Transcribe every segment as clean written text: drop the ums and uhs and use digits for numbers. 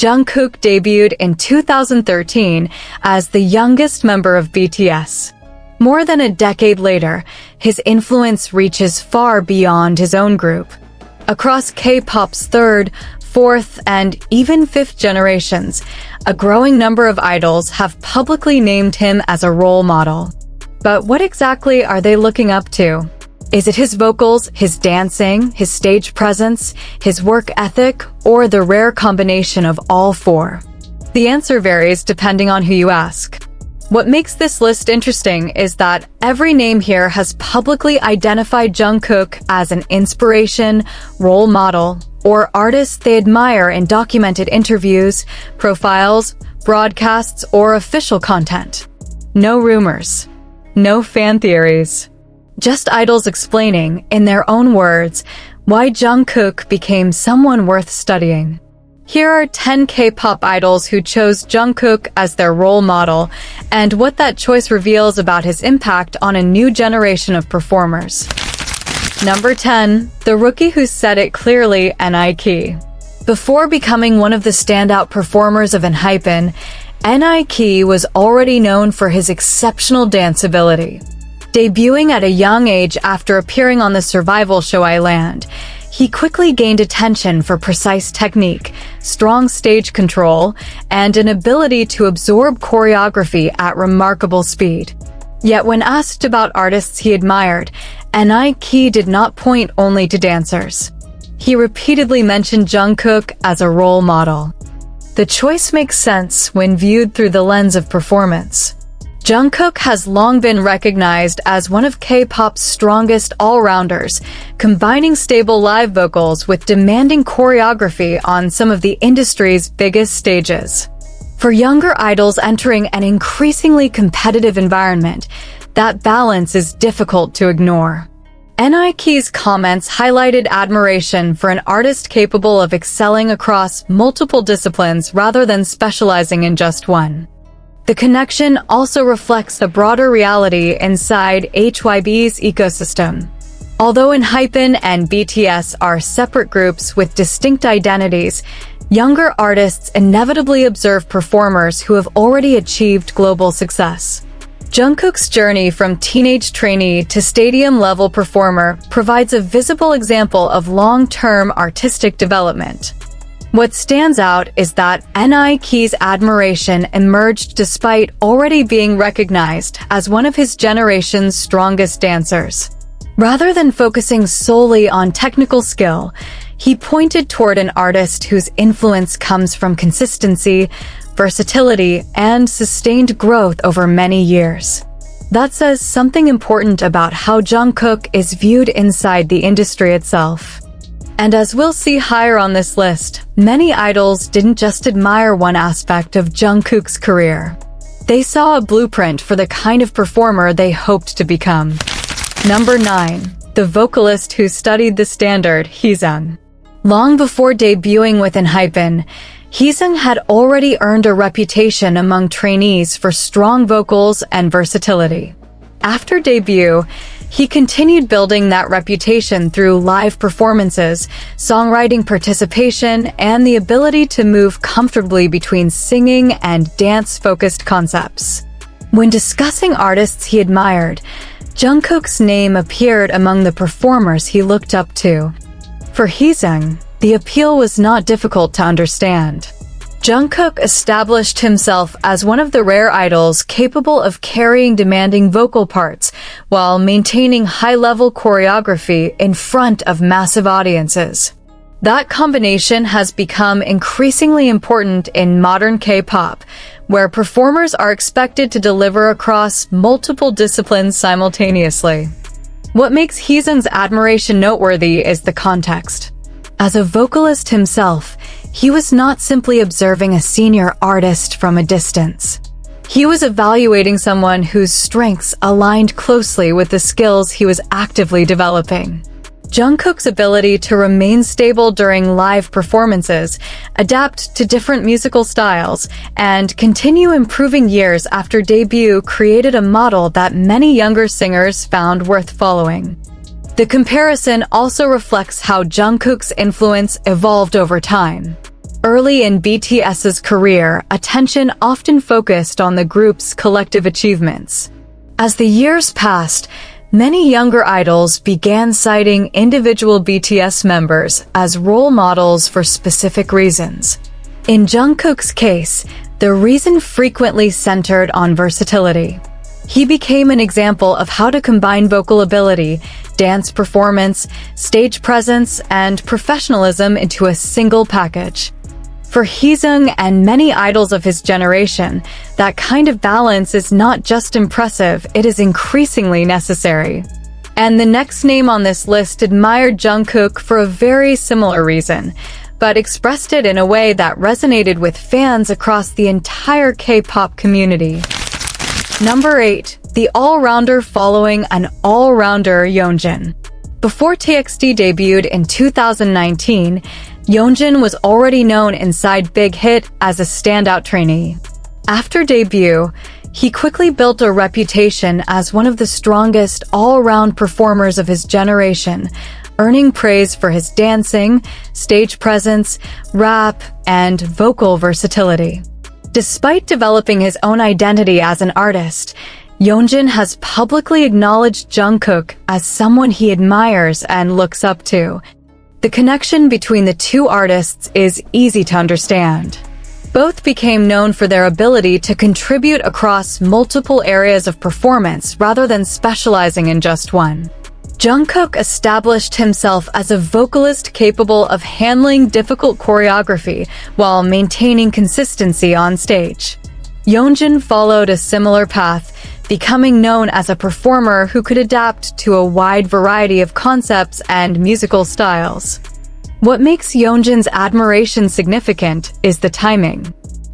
Jungkook debuted in 2013 as the youngest member of BTS. More than a decade later, his influence reaches far beyond his own group. Across K-pop's third, fourth, and even fifth generations, a growing number of idols have publicly named him as a role model. But what exactly are they looking up to? Is it his vocals, his dancing, his stage presence, his work ethic, or the rare combination of all four? The answer varies depending on who you ask. What makes this list interesting is that every name here has publicly identified Jungkook as an inspiration, role model, or artist they admire in documented interviews, profiles, broadcasts, or official content. No rumors. No fan theories. Just idols explaining, in their own words, why Jungkook became someone worth studying. Here are 10 K-pop idols who chose Jungkook as their role model, and what that choice reveals about his impact on a new generation of performers. Number 10. The rookie who said it clearly, ENHYPEN. Before becoming one of the standout performers of ENHYPEN, ENHYPEN was already known for his exceptional dance ability. Debuting at a young age after appearing on the survival show I-LAND, he quickly gained attention for precise technique, strong stage control, and an ability to absorb choreography at remarkable speed. Yet when asked about artists he admired, ENHYPEN did not point only to dancers. He repeatedly mentioned Jungkook as a role model. The choice makes sense when viewed through the lens of performance. Jungkook has long been recognized as one of K-pop's strongest all-rounders, combining stable live vocals with demanding choreography on some of the industry's biggest stages. For younger idols entering an increasingly competitive environment, that balance is difficult to ignore. ENHYPEN's comments highlighted admiration for an artist capable of excelling across multiple disciplines rather than specializing in just one. The connection also reflects a broader reality inside HYB's ecosystem. Although ENHYPEN and BTS are separate groups with distinct identities, younger artists inevitably observe performers who have already achieved global success. Jungkook's journey from teenage trainee to stadium-level performer provides a visible example of long-term artistic development. What stands out is that ENHYPEN's admiration emerged despite already being recognized as one of his generation's strongest dancers. Rather than focusing solely on technical skill, he pointed toward an artist whose influence comes from consistency, versatility, and sustained growth over many years. That says something important about how Jungkook is viewed inside the industry itself. And as we'll see higher on this list, many idols didn't just admire one aspect of Jungkook's career. They saw a blueprint for the kind of performer they hoped to become. Number 9. The vocalist who studied the standard, Heeseung. Long before debuting with ENHYPEN, Heeseung had already earned a reputation among trainees for strong vocals and versatility. After debut, he continued building that reputation through live performances, songwriting participation, and the ability to move comfortably between singing and dance-focused concepts. When discussing artists he admired, Jungkook's name appeared among the performers he looked up to. For Heeseung, the appeal was not difficult to understand. Jungkook established himself as one of the rare idols capable of carrying demanding vocal parts while maintaining high-level choreography in front of massive audiences. That combination has become increasingly important in modern K-pop, where performers are expected to deliver across multiple disciplines simultaneously. What makes Heeseung's admiration noteworthy is the context. As a vocalist himself, he was not simply observing a senior artist from a distance. He was evaluating someone whose strengths aligned closely with the skills he was actively developing. Jungkook's ability to remain stable during live performances, adapt to different musical styles, and continue improving years after debut created a model that many younger singers found worth following. The comparison also reflects how Jungkook's influence evolved over time. Early in BTS's career, attention often focused on the group's collective achievements. As the years passed, many younger idols began citing individual BTS members as role models for specific reasons. In Jungkook's case, the reason frequently centered on versatility. He became an example of how to combine vocal ability, dance performance, stage presence, and professionalism into a single package. For Heeseung and many idols of his generation, that kind of balance is not just impressive, it is increasingly necessary. And the next name on this list admired Jungkook for a very similar reason, but expressed it in a way that resonated with fans across the entire K-pop community. Number 8. The all-rounder following an all-rounder Yeonjun. Before TXT debuted in 2019, Yeonjun was already known inside Big Hit as a standout trainee. After debut, he quickly built a reputation as one of the strongest all-around performers of his generation, earning praise for his dancing, stage presence, rap, and vocal versatility. Despite developing his own identity as an artist, Yeonjun has publicly acknowledged Jungkook as someone he admires and looks up to. The connection between the two artists is easy to understand. Both became known for their ability to contribute across multiple areas of performance rather than specializing in just one. Jungkook established himself as a vocalist capable of handling difficult choreography while maintaining consistency on stage. Yeonjun followed a similar path, becoming known as a performer who could adapt to a wide variety of concepts and musical styles. What makes Yeonjun's admiration significant is the timing.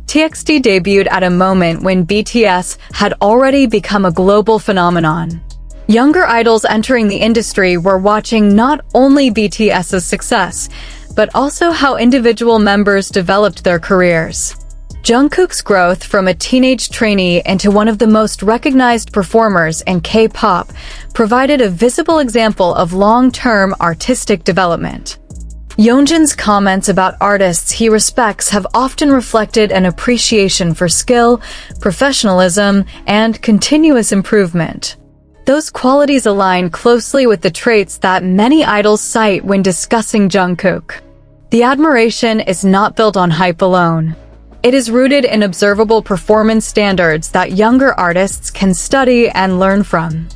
TXT debuted at a moment when BTS had already become a global phenomenon. Younger idols entering the industry were watching not only BTS's success, but also how individual members developed their careers. Jungkook's growth from a teenage trainee into one of the most recognized performers in K-pop provided a visible example of long-term artistic development. Yeonjun's comments about artists he respects have often reflected an appreciation for skill, professionalism, and continuous improvement. Those qualities align closely with the traits that many idols cite when discussing Jungkook. The admiration is not built on hype alone. It is rooted in observable performance standards that younger artists can study and learn from.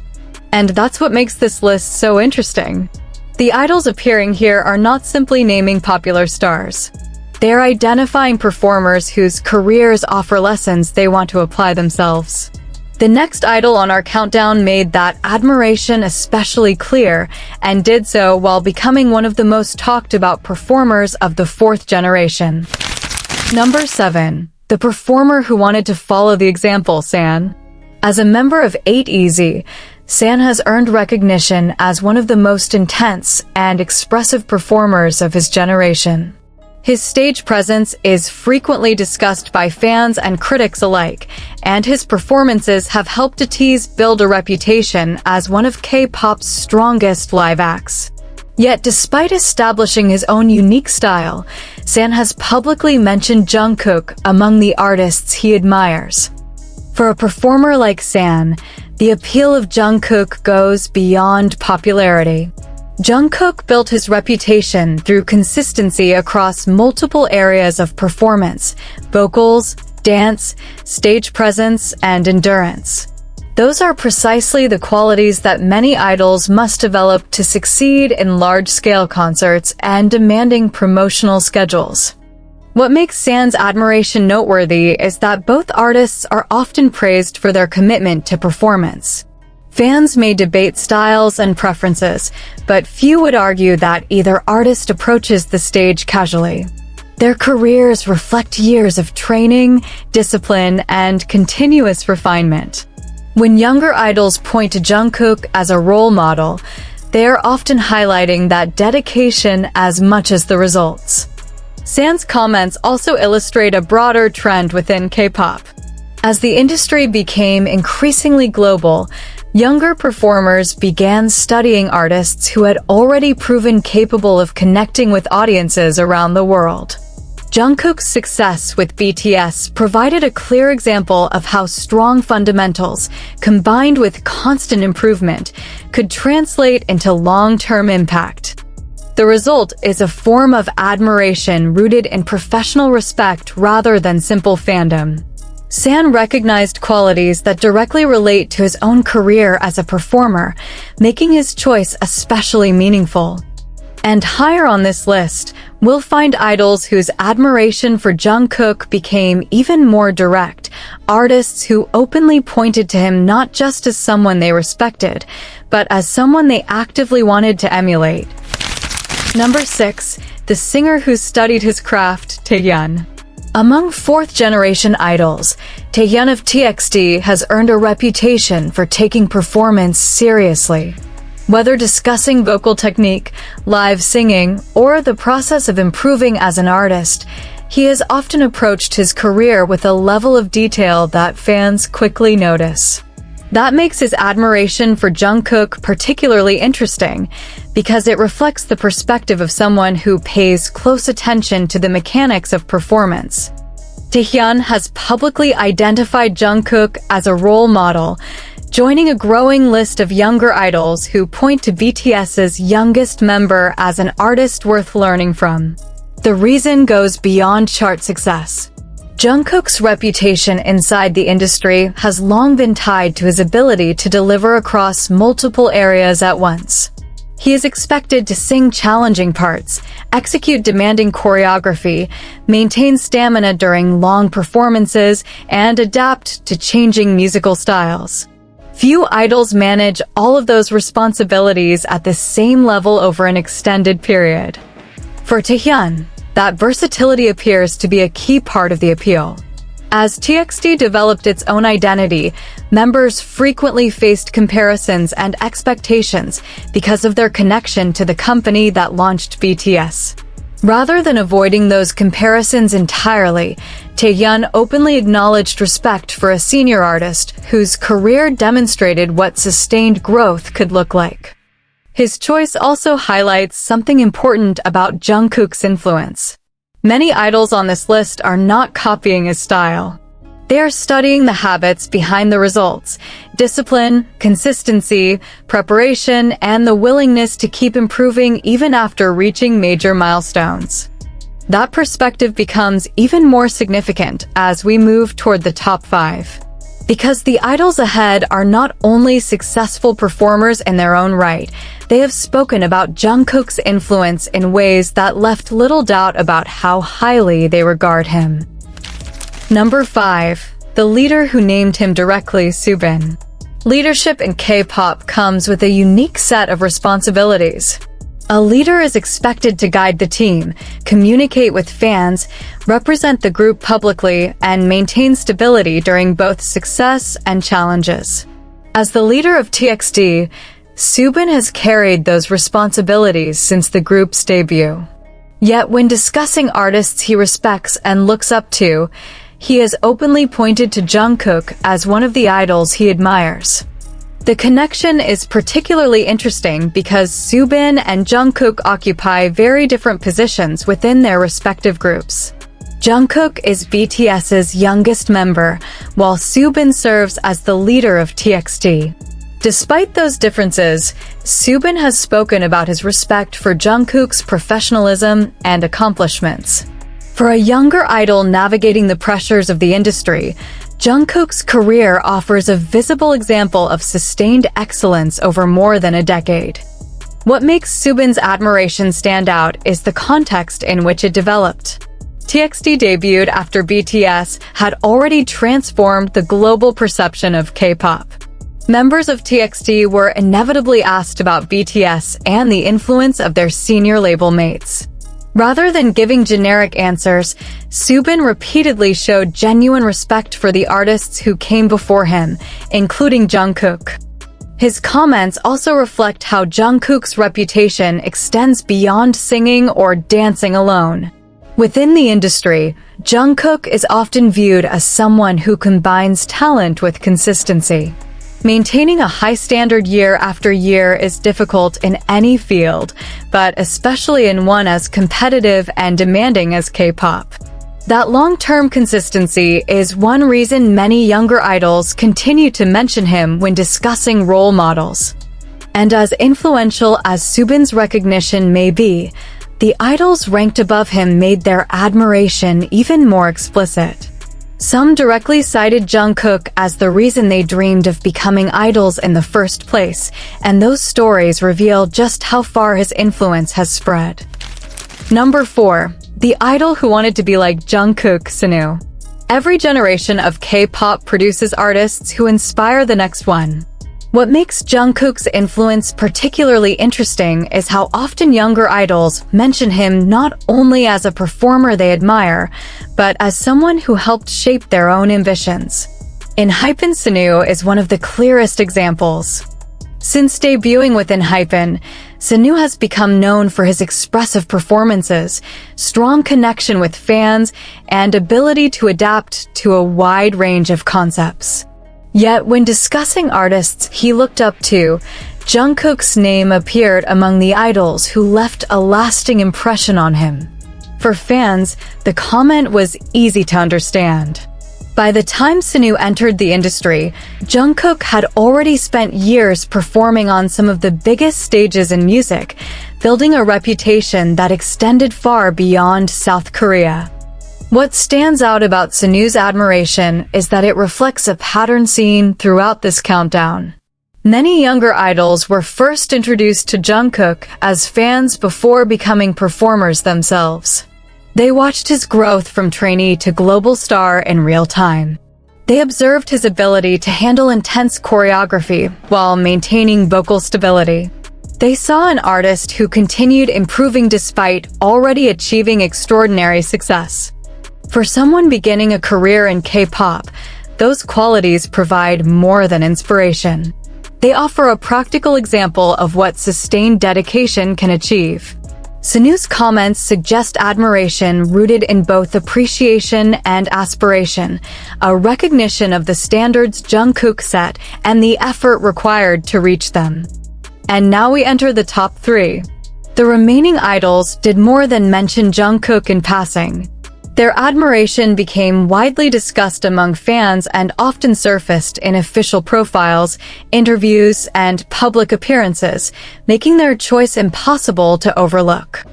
And that's what makes this list so interesting. The idols appearing here are not simply naming popular stars. They are identifying performers whose careers offer lessons they want to apply themselves. The next idol on our countdown made that admiration especially clear, and did so while becoming one of the most talked about performers of the fourth generation. Number 7. The performer who wanted to follow the example, San. As a member of 8EZ, San has earned recognition as one of the most intense and expressive performers of his generation. His stage presence is frequently discussed by fans and critics alike, and his performances have helped BTS build a reputation as one of K-pop's strongest live acts. Yet despite establishing his own unique style, San has publicly mentioned Jungkook among the artists he admires. For a performer like San, the appeal of Jungkook goes beyond popularity. Jungkook built his reputation through consistency across multiple areas of performance: vocals, dance, stage presence, and endurance. Those are precisely the qualities that many idols must develop to succeed in large-scale concerts and demanding promotional schedules. What makes San's admiration noteworthy is that both artists are often praised for their commitment to performance. Fans may debate styles and preferences, but few would argue that either artist approaches the stage casually. Their careers reflect years of training, discipline, and continuous refinement. When younger idols point to Jungkook as a role model, they are often highlighting that dedication as much as the results. San's comments also illustrate a broader trend within K-pop. As the industry became increasingly global, younger performers began studying artists who had already proven capable of connecting with audiences around the world. Jungkook's success with BTS provided a clear example of how strong fundamentals, combined with constant improvement, could translate into long-term impact. The result is a form of admiration rooted in professional respect rather than simple fandom. San recognized qualities that directly relate to his own career as a performer, making his choice especially meaningful. And higher on this list, we'll find idols whose admiration for Jungkook became even more direct, artists who openly pointed to him not just as someone they respected, but as someone they actively wanted to emulate. Number 6. The singer who studied his craft, Taehyun. Among fourth-generation idols, Taehyun of TXT has earned a reputation for taking performance seriously. Whether discussing vocal technique, live singing, or the process of improving as an artist, he has often approached his career with a level of detail that fans quickly notice. That makes his admiration for Jungkook particularly interesting, because it reflects the perspective of someone who pays close attention to the mechanics of performance. Taehyun has publicly identified Jungkook as a role model, joining a growing list of younger idols who point to BTS's youngest member as an artist worth learning from. The reason goes beyond chart success. Jungkook's reputation inside the industry has long been tied to his ability to deliver across multiple areas at once. He is expected to sing challenging parts, execute demanding choreography, maintain stamina during long performances, and adapt to changing musical styles. Few idols manage all of those responsibilities at the same level over an extended period. For Taehyun, that versatility appears to be a key part of the appeal. As TXT developed its own identity, members frequently faced comparisons and expectations because of their connection to the company that launched BTS. Rather than avoiding those comparisons entirely, Taehyun openly acknowledged respect for a senior artist whose career demonstrated what sustained growth could look like. His choice also highlights something important about Jungkook's influence. Many idols on this list are not copying his style. They are studying the habits behind the results: discipline, consistency, preparation, and the willingness to keep improving even after reaching major milestones. That perspective becomes even more significant as we move toward the top 5. Because the idols ahead are not only successful performers in their own right, they have spoken about Jungkook's influence in ways that left little doubt about how highly they regard him. Number 5. The leader who named him directly, Soobin. Leadership in K-pop comes with a unique set of responsibilities. A leader is expected to guide the team, communicate with fans, represent the group publicly, and maintain stability during both success and challenges. As the leader of TXT, Soobin has carried those responsibilities since the group's debut. Yet when discussing artists he respects and looks up to, he has openly pointed to Jungkook as one of the idols he admires. The connection is particularly interesting because Soobin and Jungkook occupy very different positions within their respective groups. Jungkook is BTS's youngest member, while Soobin serves as the leader of TXT. Despite those differences, Soobin has spoken about his respect for Jungkook's professionalism and accomplishments. For a younger idol navigating the pressures of the industry, Jungkook's career offers a visible example of sustained excellence over more than a decade. What makes Soobin's admiration stand out is the context in which it developed. TXT debuted after BTS had already transformed the global perception of K-pop. Members of TXT were inevitably asked about BTS and the influence of their senior label mates. Rather than giving generic answers, Soobin repeatedly showed genuine respect for the artists who came before him, including Jungkook. His comments also reflect how Jungkook's reputation extends beyond singing or dancing alone. Within the industry, Jungkook is often viewed as someone who combines talent with consistency. Maintaining a high standard year after year is difficult in any field, but especially in one as competitive and demanding as K-pop. That long-term consistency is one reason many younger idols continue to mention him when discussing role models. And as influential as Soobin's recognition may be, the idols ranked above him made their admiration even more explicit. Some directly cited Jungkook as the reason they dreamed of becoming idols in the first place, and those stories reveal just how far his influence has spread. Number 4. The idol who wanted to be like Jungkook, Sunoo. Every generation of K-pop produces artists who inspire the next one. What makes Jungkook's influence particularly interesting is how often younger idols mention him not only as a performer they admire, but as someone who helped shape their own ambitions. ENHYPEN Sunoo is one of the clearest examples. Since debuting with ENHYPEN, Sunoo has become known for his expressive performances, strong connection with fans, and ability to adapt to a wide range of concepts. Yet, when discussing artists he looked up to, Jungkook's name appeared among the idols who left a lasting impression on him. For fans, the comment was easy to understand. By the time Sunoo entered the industry, Jungkook had already spent years performing on some of the biggest stages in music, building a reputation that extended far beyond South Korea. What stands out about Sunoo's admiration is that it reflects a pattern seen throughout this countdown. Many younger idols were first introduced to Jungkook as fans before becoming performers themselves. They watched his growth from trainee to global star in real time. They observed his ability to handle intense choreography while maintaining vocal stability. They saw an artist who continued improving despite already achieving extraordinary success. For someone beginning a career in K-pop, those qualities provide more than inspiration. They offer a practical example of what sustained dedication can achieve. Sunoo's comments suggest admiration rooted in both appreciation and aspiration, a recognition of the standards Jungkook set and the effort required to reach them. And now we enter the top 3. The remaining idols did more than mention Jungkook in passing. Their admiration became widely discussed among fans and often surfaced in official profiles, interviews, and public appearances, making their choice impossible to overlook.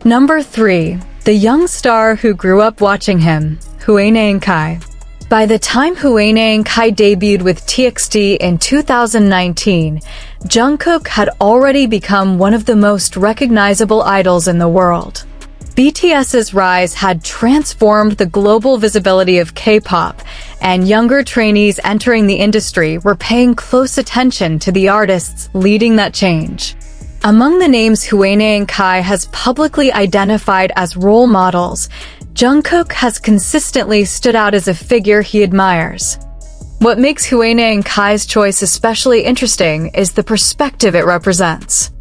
Number 3. The young star who grew up watching him, Huening Kai. By the time Huening Kai debuted with TXT in 2019, Jungkook had already become one of the most recognizable idols in the world. BTS's rise had transformed the global visibility of K-pop, and younger trainees entering the industry were paying close attention to the artists leading that change. Among the names Huening Kai has publicly identified as role models, Jungkook has consistently stood out as a figure he admires. What makes Huening Kai's choice especially interesting is the perspective it represents.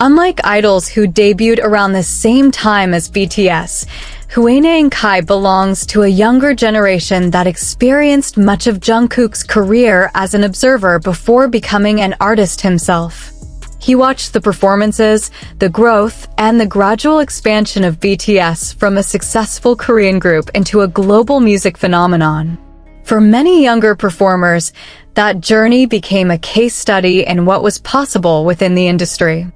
Unlike idols who debuted around the same time as BTS, Huening Kai belongs to a younger generation that experienced much of Jungkook's career as an observer before becoming an artist himself. He watched the performances, the growth, and the gradual expansion of BTS from a successful Korean group into a global music phenomenon. For many younger performers, that journey became a case study in what was possible within the industry.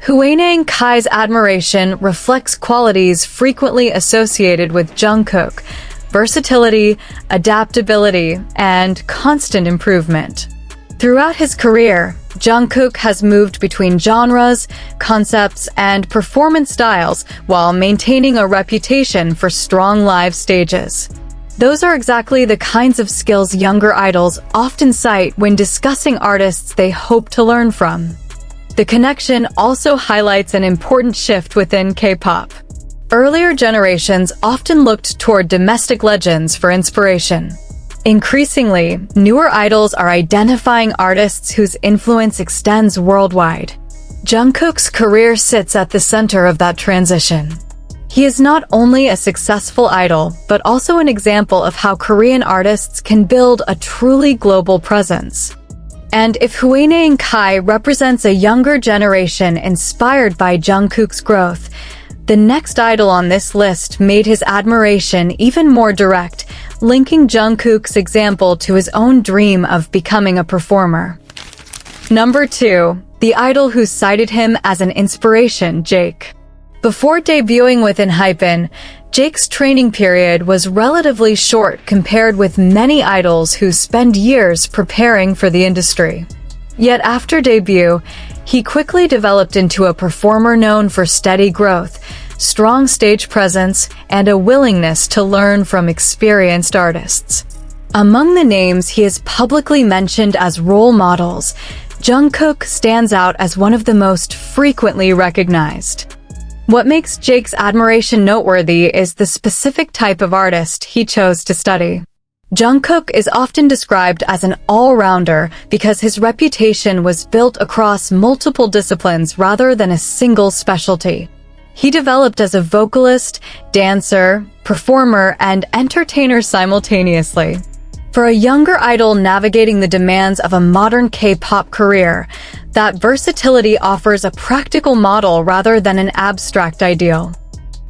Huening Kai's admiration reflects qualities frequently associated with Jungkook: versatility, adaptability, and constant improvement. Throughout his career, Jungkook has moved between genres, concepts, and performance styles while maintaining a reputation for strong live stages. Those are exactly the kinds of skills younger idols often cite when discussing artists they hope to learn from. The connection also highlights an important shift within K-pop. Earlier generations often looked toward domestic legends for inspiration. Increasingly, newer idols are identifying artists whose influence extends worldwide. Jungkook's career sits at the center of that transition. He is not only a successful idol, but also an example of how Korean artists can build a truly global presence. And if Huening Kai represents a younger generation inspired by Jungkook's growth, the next idol on this list made his admiration even more direct, linking Jungkook's example to his own dream of becoming a performer. Number 2. The idol who cited him as an inspiration, Jake. Before debuting with ENHYPEN, Jake's training period was relatively short compared with many idols who spend years preparing for the industry. Yet after debut, he quickly developed into a performer known for steady growth, strong stage presence, and a willingness to learn from experienced artists. Among the names he is publicly mentioned as role models, Jungkook stands out as one of the most frequently recognized. What makes Jake's admiration noteworthy is the specific type of artist he chose to study. Jungkook is often described as an all-rounder because his reputation was built across multiple disciplines rather than a single specialty. He developed as a vocalist, dancer, performer, and entertainer simultaneously. For a younger idol navigating the demands of a modern K-pop career, that versatility offers a practical model rather than an abstract ideal.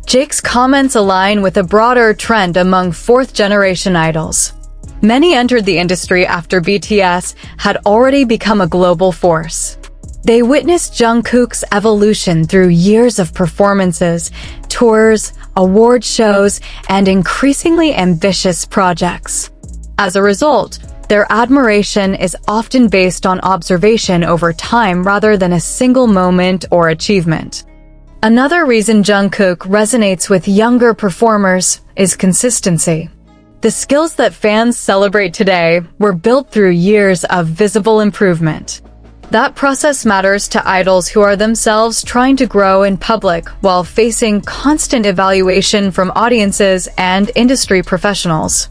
Jake's comments align with a broader trend among fourth-generation idols. Many entered the industry after BTS had already become a global force. They witnessed Jungkook's evolution through years of performances, tours, award shows, and increasingly ambitious projects. As a result, their admiration is often based on observation over time rather than a single moment or achievement. Another reason Jungkook resonates with younger performers is consistency. The skills that fans celebrate today were built through years of visible improvement. That process matters to idols who are themselves trying to grow in public while facing constant evaluation from audiences and industry professionals.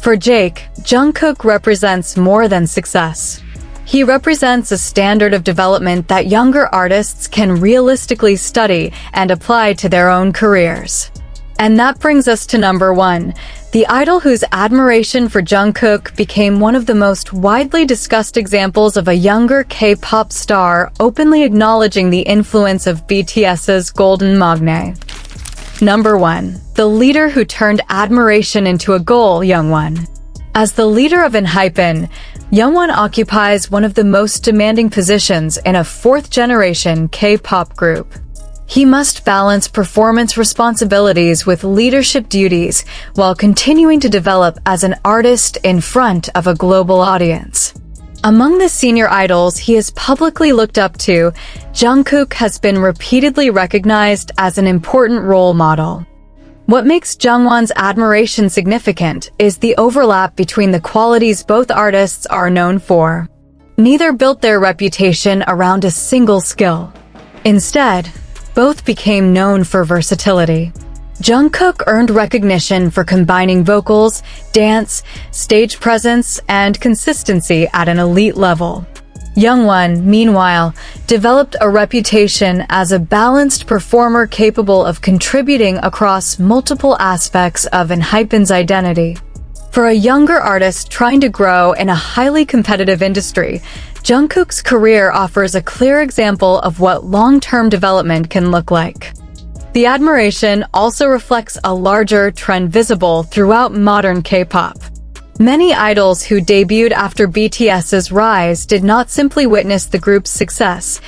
For Jake, Jungkook represents more than success. He represents a standard of development that younger artists can realistically study and apply to their own careers. And that brings us to number 1, the idol whose admiration for Jungkook became one of the most widely discussed examples of a younger K-pop star openly acknowledging the influence of BTS's Golden Magne. Number 1. The leader who turned admiration into a goal, Jungwon. As the leader of ENHYPEN, Jungwon occupies one of the most demanding positions in a fourth-generation K-pop group. He must balance performance responsibilities with leadership duties while continuing to develop as an artist in front of a global audience. Among the senior idols he is publicly looked up to, Jungkook has been repeatedly recognized as an important role model. What makes Jungwon's admiration significant is the overlap between the qualities both artists are known for. Neither built their reputation around a single skill. Instead, both became known for versatility. Jungkook earned recognition for combining vocals, dance, stage presence, and consistency at an elite level. Jungwon, meanwhile, developed a reputation as a balanced performer capable of contributing across multiple aspects of ENHYPEN's identity. For a younger artist trying to grow in a highly competitive industry, Jungkook's career offers a clear example of what long-term development can look like. The admiration also reflects a larger trend visible throughout modern K-pop. Many idols who debuted after BTS's rise did not simply witness the group's success.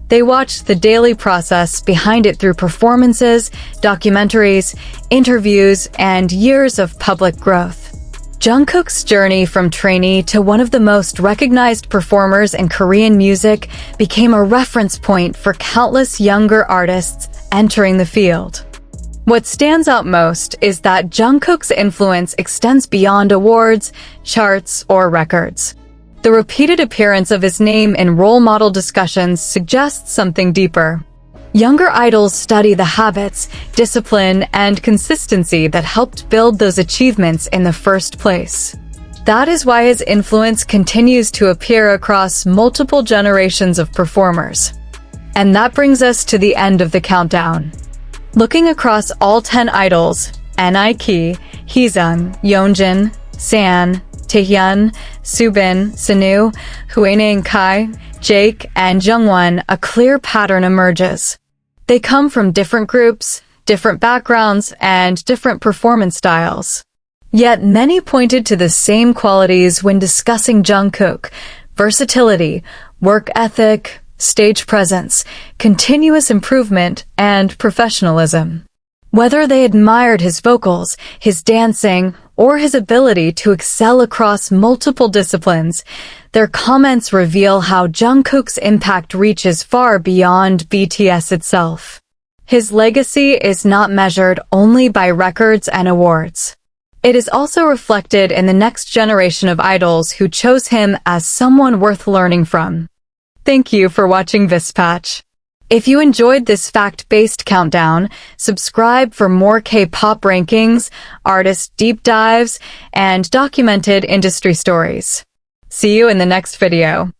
They watched the daily process behind it through performances, documentaries, interviews, and years of public growth. Jungkook's journey from trainee to one of the most recognized performers in Korean music became a reference point for countless younger artists entering the field. What stands out most is that Jungkook's influence extends beyond awards, charts, or records. The repeated appearance of his name in role model discussions suggests something deeper. Younger idols study the habits, discipline, and consistency that helped build those achievements in the first place. That is why his influence continues to appear across multiple generations of performers. And that brings us to the end of the countdown. Looking across all 10 idols, ENHYPEN, Heeseung, Yeonjun, San, Taehyun, Soobin, Sunoo, Huening Kai, Jake, and Jungwon, a clear pattern emerges. They come from different groups, different backgrounds, and different performance styles. Yet many pointed to the same qualities when discussing Jungkook: versatility, work ethic, stage presence, continuous improvement, and professionalism. Whether they admired his vocals, his dancing, or his ability to excel across multiple disciplines, their comments reveal how Jungkook's impact reaches far beyond BTS itself. His legacy is not measured only by records and awards. It is also reflected in the next generation of idols who chose him as someone worth learning from. Thank you for watching VISPATCH. If you enjoyed this fact-based countdown, subscribe for more K-pop rankings, artist deep dives, and documented industry stories. See you in the next video.